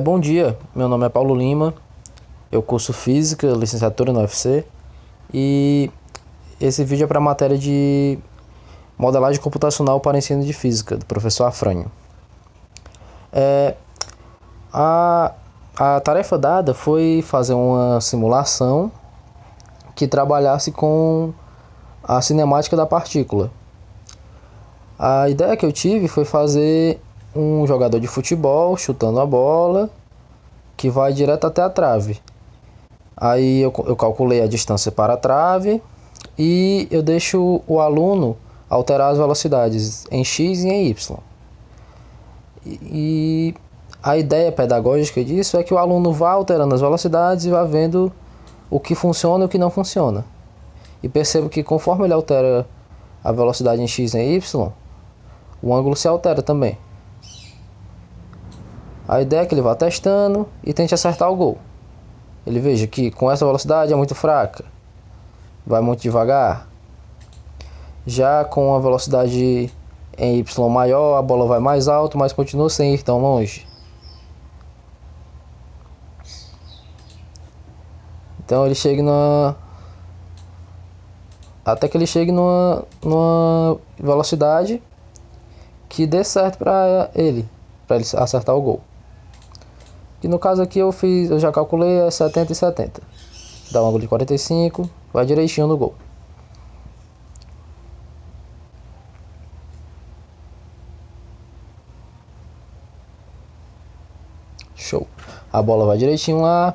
Bom dia, meu nome é Paulo Lima, eu curso Física, licenciatura no UFC e esse vídeo é para a matéria de modelagem computacional para ensino de Física, do professor Afrânio. A, a tarefa dada foi fazer uma simulação que trabalhasse com a cinemática da partícula. A ideia que eu tive foi fazer um jogador de futebol chutando a bola que vai direto até a trave. Aí eu calculei a distância para a trave e eu deixo o aluno alterar as velocidades em x e em y. E a ideia pedagógica disso é que o aluno vá alterando as velocidades e vá vendo o que funciona e o que não funciona. E percebo que conforme ele altera a velocidade em x e em y, o ângulo se altera também. A ideia é que ele vá testando e tente acertar o gol. Ele veja que com essa velocidade é muito fraca, vai muito devagar. Já com a velocidade em y maior, a bola vai mais alto, mas continua sem ir tão longe. Então ele chega até que ele chegue numa velocidade que dê certo para ele acertar o gol. E no caso aqui eu já calculei 70 e 70. Dá um ângulo de 45, vai direitinho no gol. Show. A bola vai direitinho lá,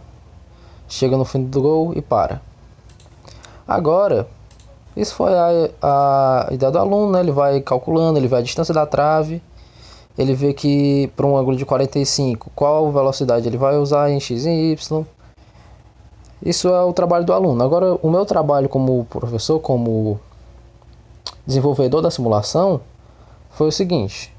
chega no fundo do gol e para. Agora, isso foi a ideia do aluno, né? Ele vai calculando, ele vê a distância da trave, ele vê que para um ângulo de 45, qual velocidade ele vai usar em x e y. Isso é o trabalho do aluno. Agora, o meu trabalho como professor, como desenvolvedor da simulação, foi o seguinte.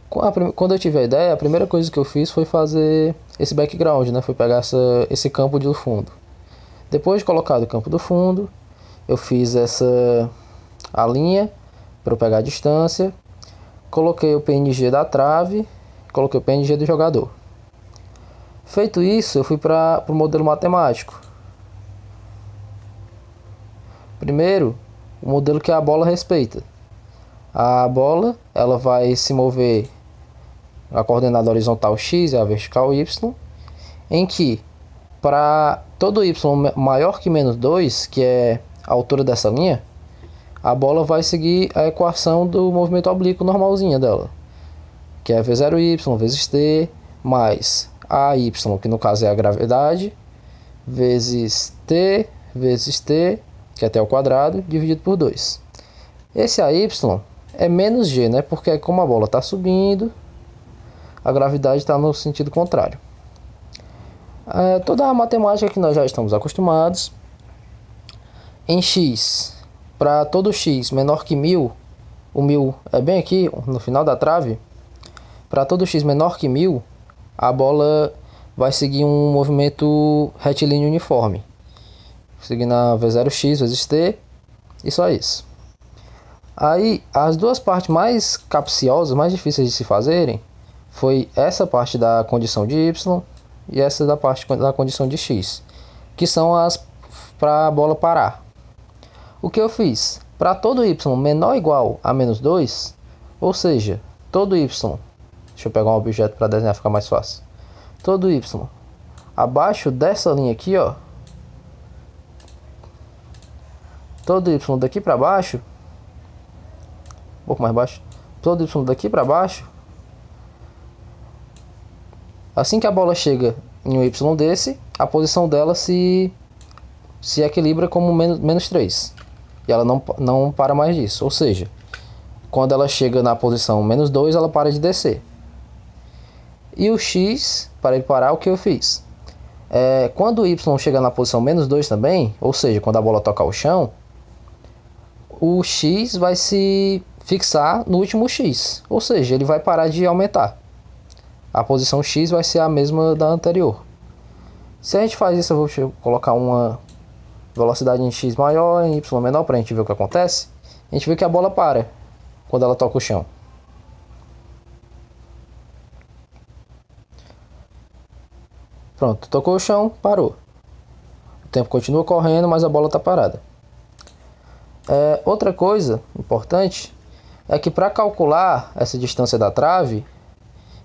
Quando eu tive a ideia, a primeira coisa que eu fiz foi fazer esse background, né? Foi pegar esse campo do fundo. Depois de colocar o campo do fundo, eu fiz a linha para eu pegar a distância, coloquei o PNG da trave, coloquei o PNG do jogador. Feito isso, eu fui para o modelo matemático. Primeiro, o modelo que a bola respeita. A bola ela vai se mover a coordenada horizontal x e a vertical y, em que para todo y maior que menos 2, que é a altura dessa linha, a bola vai seguir a equação do movimento oblíquo normalzinha dela, que é v0y vezes t mais AY, que no caso é a gravidade, vezes t, que é t ao quadrado, dividido por 2. Esse AY é menos g, né? Porque como a bola está subindo, a gravidade está no sentido contrário. Toda a matemática que nós já estamos acostumados. Em x, para todo x menor que 1000, o 1000 é bem aqui no final da trave. Para todo x menor que 1000, a bola vai seguir um movimento retilíneo uniforme, seguindo a v0x vezes t, e só isso. Aí, as duas partes mais capciosas, mais difíceis de se fazerem, foi essa parte da condição de y e essa da parte da condição de x, que são as para a bola parar. O que eu fiz? Para todo y menor ou igual a menos 2, ou seja, todo y, deixa eu pegar um objeto para desenhar, ficar mais fácil. Todo y abaixo dessa linha aqui, ó, todo y daqui para baixo, um pouco mais baixo, todo y daqui para baixo, assim que a bola chega em um y desse, a posição dela se equilibra como menos 3. E ela não para mais disso. Ou seja, quando ela chega na posição menos 2, ela para de descer. E o x, para ele parar, o que eu fiz? Quando o y chega na posição menos 2 também, ou seja, quando a bola toca o chão, o x vai se fixar no último x. Ou seja, ele vai parar de aumentar. A posição x vai ser a mesma da anterior. Se a gente faz isso, eu vou colocar uma velocidade em x maior, em y menor, para a gente ver o que acontece. A gente vê que a bola para quando ela toca o chão. Pronto, tocou o chão, parou. O tempo continua correndo, mas a bola está parada. Outra coisa importante é que para calcular essa distância da trave,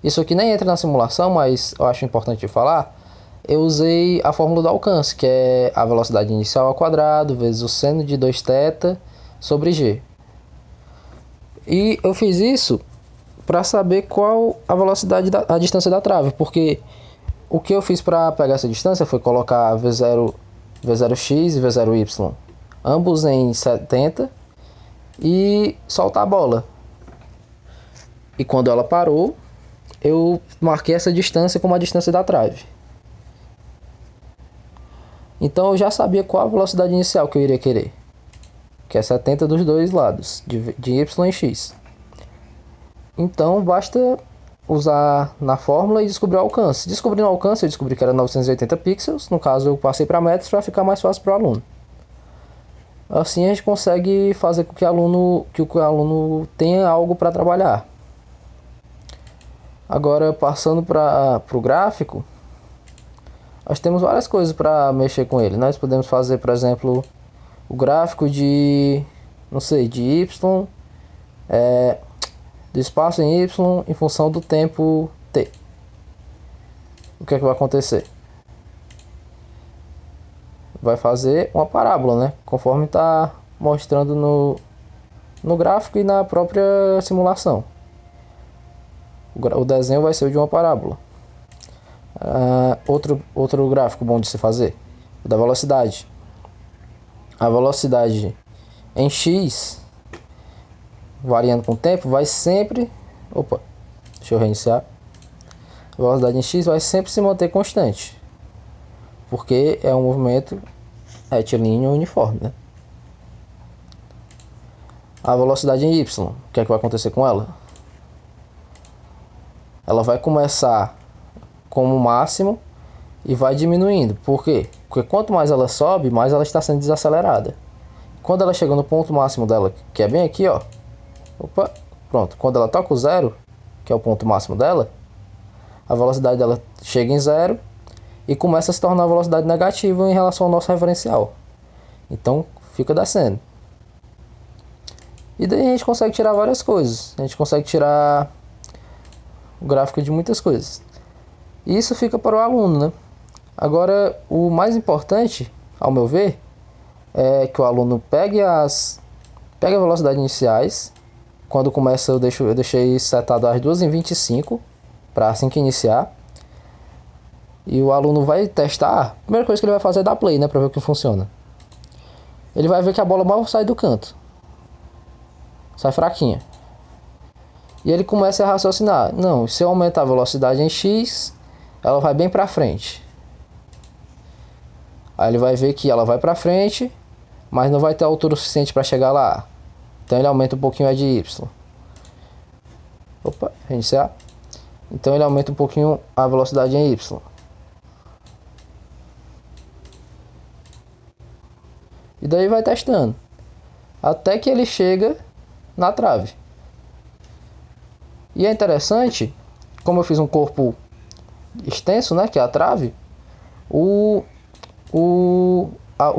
isso aqui nem entra na simulação, mas eu acho importante falar, eu usei a fórmula do alcance, que é a velocidade inicial ao quadrado vezes o seno de 2θ sobre g. E eu fiz isso para saber qual a velocidade a distância da trave, porque o que eu fiz para pegar essa distância foi colocar V0x e V0y, ambos em 70, e soltar a bola. E quando ela parou, eu marquei essa distância como a distância da trave. Então eu já sabia qual a velocidade inicial que eu iria querer, que é 70 dos dois lados, de y e x. Então basta usar na fórmula e descobrir o alcance. Descobrindo o alcance, eu descobri que era 980 pixels. No caso, eu passei para metros para ficar mais fácil para o aluno. Assim a gente consegue fazer com que o aluno tenha algo para trabalhar. Agora, passando para o gráfico, nós temos várias coisas para mexer com ele. Nós podemos fazer, por exemplo, o gráfico de y, do espaço em y em função do tempo t. O que é que vai acontecer? Vai fazer uma parábola, né? Conforme está mostrando no gráfico e na própria simulação. O desenho vai ser o de uma parábola. Outro gráfico bom de se fazer, o da velocidade. A velocidade em x, variando com o tempo, vai sempre... Opa, deixa eu reiniciar. A velocidade em x vai sempre se manter constante, porque é um movimento retilíneo uniforme, né? A velocidade em y, o que é que vai acontecer com ela? Ela vai começar como máximo e vai diminuindo. Por quê? Porque quanto mais ela sobe, mais ela está sendo desacelerada. Quando ela chega no ponto máximo dela, que é bem aqui, ó. Opa, pronto. Quando ela toca o zero, que é o ponto máximo dela, a velocidade dela chega em zero e começa a se tornar uma velocidade negativa em relação ao nosso referencial. Então fica descendo. E daí a gente consegue tirar várias coisas. A gente consegue tirar o gráfico de muitas coisas. E isso fica para o aluno, né? Agora, o mais importante, ao meu ver, é que o aluno pegue as velocidades iniciais. Quando começa, eu deixei setado as 2 em 25, para assim que iniciar. E o aluno vai testar. A primeira coisa que ele vai fazer é dar play, né? Para ver o que funciona. Ele vai ver que a bola mal sai do canto. Sai fraquinha. E ele começa a raciocinar. Não, se eu aumentar a velocidade em x, ela vai bem para frente. Aí ele vai ver que ela vai para frente, mas não vai ter altura suficiente para chegar lá. Então ele aumenta um pouquinho a de y. Opa, reiniciar. Então ele aumenta um pouquinho a velocidade em y. E daí vai testando. Até que ele chega na trave. E é interessante, como eu fiz um corpo extenso, né, que é a trave, o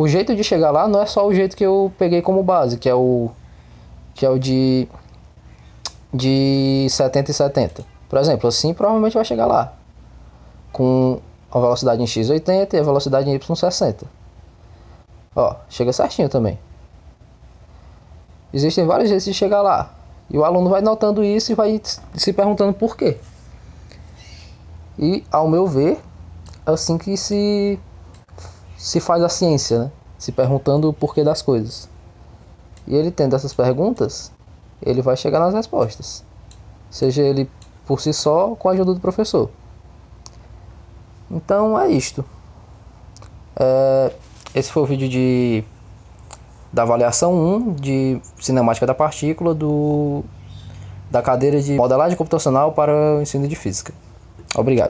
jeito de chegar lá não é só o jeito que eu peguei como base, que é o de 70 e 70. Por exemplo, assim provavelmente vai chegar lá, com a velocidade em x 80 e a velocidade em y 60. Ó, chega certinho também. Existem vários jeitos de chegar lá. E o aluno vai notando isso e vai se perguntando por quê. E, ao meu ver, é assim que se faz a ciência, né? Se perguntando o porquê das coisas. E ele tendo essas perguntas, ele vai chegar nas respostas. Seja ele por si só ou com a ajuda do professor. Então é isto. Esse foi o vídeo da avaliação 1 de cinemática da partícula da cadeira de modelagem computacional para o ensino de física. Obrigado.